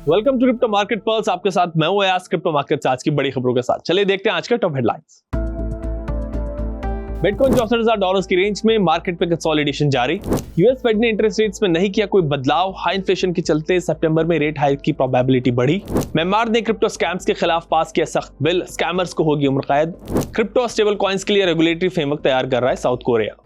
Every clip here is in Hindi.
Welcome to crypto market pulse. आपके साथ मैं हूं अयाज। क्रिप्टो मार्केट आज की बड़ी खबरों के साथ चलिए देखते हैं आज के टॉप हेडलाइंस। बिटकॉइन $64,000 की रेंज में, मार्केट पे कंसोलिडेशन जारी। यूएस फेड ने इंटरेस्ट रेट्स में नहीं किया कोई बदलाव, हाई इन्फ्लेशन के चलते सितंबर में रेट हाइक की प्रोबेबिलिटी बढ़ी। म्यांमार ने क्रिप्टो स्कैम्स के खिलाफ पास किया सख्त बिल, स्कैमर्स को होगी उम्र कैद। क्रिप्टो स्टेबल कॉइन्स के लिए रेगुलेटरी फ्रेमवर्क तैयार कर रहा है साउथ कोरिया।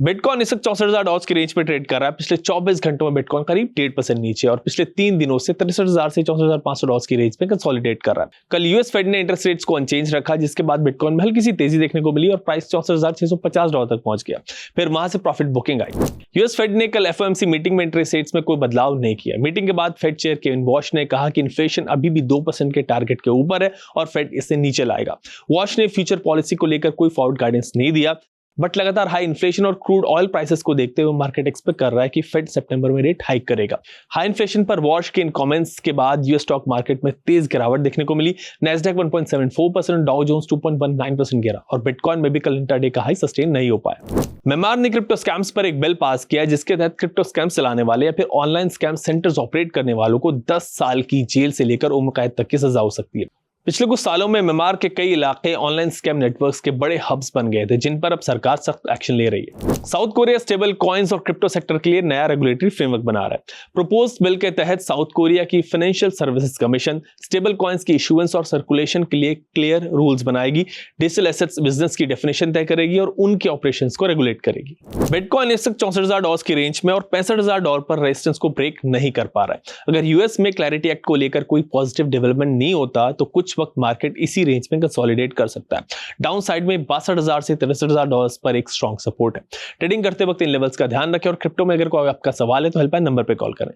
बिटकॉइन इस वक्त $64,000 की रेंज पे ट्रेड कर रहा है। पिछले 24 घंटों में बिटकॉइन करीब 1.5% नीचे और पिछले 3 दिनों से $63,000 से $64,500 की रेंज पे कंसोलिडेट कर रहा है। कल यूएस फेड ने इंटरेस्ट रेट्स को अनचेंज रखा, जिसके बाद बिटकॉइन में हल्की सी तेजी देखने को मिली और प्राइस $64,650 तक पहुंच गया। फिर वहां से प्रॉफिट बुकिंग आई। यूएस फेड ने कल एफओएमसी मीटिंग में इंटरेस्ट रेट्स में कोई बदलाव नहीं किया। मीटिंग के बाद फेड चेयर केविन वॉश ने कहा कि इन्फ्लेशन अभी भी 2% के टारगेट के ऊपर है और फेड इससे नीचे लाएगा। वॉश ने फ्यूचर पॉलिसी को लेकर कोई फॉरवर्ड गाइडेंस नहीं दिया, बट लगातार हाई इन्फ्लेशन और क्रूड ऑयल प्राइसेस को देखते हुए मार्केट एक्सपेक्ट कर रहा है कि फेड सितंबर में रेट हाइक करेगा। हाई इन्फ्लेशन पर वॉश के इन कमेंट्स के बाद यूएस स्टॉक मार्केट में तेज गिरावट देखने को मिली। नैस्डैक 1.74%, डाउ जोन्स 2.19% गिरा और बिटकॉइन में भी कल इंट्राडे का हाई सस्टेन नहीं हो पाया। म्यांमार ने क्रिप्टो स्कैम्स पर एक बिल पास किया है, जिसके तहत क्रिप्टो स्कैम चलाने वाले या फिर ऑनलाइन स्कैम सेंटर्स ऑपरेट करने वालों को 10 साल की जेल से लेकर उम्र कैद तक की सजा हो सकती है। पिछले कुछ सालों में म्यांमार के कई इलाके ऑनलाइन स्कैम नेटवर्क्स के बड़े हब्स बन गए थे, जिन पर अब सरकार सख्त एक्शन ले रही है। साउथ कोरिया स्टेबल कॉइन्स और क्रिप्टो सेक्टर के लिए नया रेगुलेटरी फ्रेमवर्क बना रहा है। प्रपोज्ड बिल के तहत साउथ कोरिया की financial services commission stable coins की इशुएंस और सर्कुलेशन के लिए क्लियर रूल्स बनाएगी, डिजिटल एसेट्स बिजनेस की डेफिनेशन तय करेगी और उनके ऑपरेशंस को रेगुलेट करेगी। बिटकॉइन इस वक्त $64,000 की रेंज में और $65,000 पर रेजिस्टेंस को ब्रेक नहीं कर पा रहा है। अगर यूएस में क्लैरिटी एक्ट को लेकर कोई पॉजिटिव डेवलपमेंट नहीं होता तो कुछ वक्त मार्केट इसी रेंज में कंसोलिडेट कर सकता है। डाउन साइड में $62,000 से $63,000 पर एक स्ट्रॉन्ग सपोर्ट है। ट्रेडिंग करते वक्त इन लेवल्स का ध्यान रखें और क्रिप्टो में अगर कोई आपका सवाल है तो हेल्पलाइन नंबर पे कॉल करें।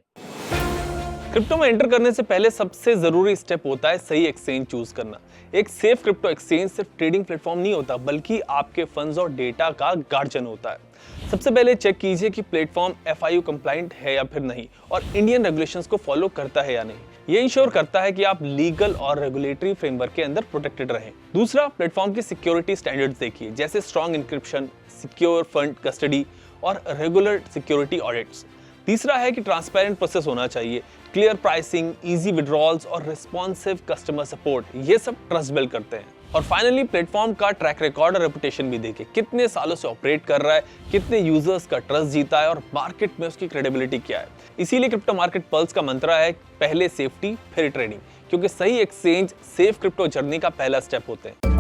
क्रिप्टो में एंटर करने से पहले सबसे जरूरी स्टेप होता है सही एक्सचेंज चूज करना। एक सेफ क्रिप्टो एक्सचेंज सिर्फ ट्रेडिंग प्लेटफॉर्म नहीं होता, बल्कि आपके फंड्स और डेटा का गार्जियन होता है। सबसे पहले चेक कीजिए कि प्लेटफॉर्म FIU कंप्लाइंट है या फिर नहीं, और इंडियन रेगुलेशंस को फॉलो करता है या नहीं। ये इंश्योर करता है कि आप लीगल और रेगुलेटरी फ्रेमवर्क के अंदर प्रोटेक्टेड रहें। दूसरा, प्लेटफॉर्म की सिक्योरिटी स्टैंडर्ड्स देखिए, जैसे strong encryption, secure fund custody और रेगुलर सिक्योरिटी ऑडिट्स। तीसरा है कि ट्रांसपेरेंट प्रोसेस होना चाहिए, क्लियर प्राइसिंग, इजी विड्रॉल्स और रिस्पॉन्सिव कस्टमर सपोर्ट, ये सब ट्रस्ट बिल्ड करते हैं। और फाइनली, प्लेटफॉर्म का ट्रैक रिकॉर्ड और रेपुटेशन भी देखिए, कितने सालों से ऑपरेट कर रहा है, कितने यूजर्स का ट्रस्ट जीता है और मार्केट में उसकी क्रेडिबिलिटी क्या है। इसीलिए क्रिप्टो मार्केट पल्स का मंत्र है पहले सेफ्टी फिर ट्रेडिंग, क्योंकि सही एक्सचेंज सेफ क्रिप्टो जर्नी का पहला स्टेप होते हैं।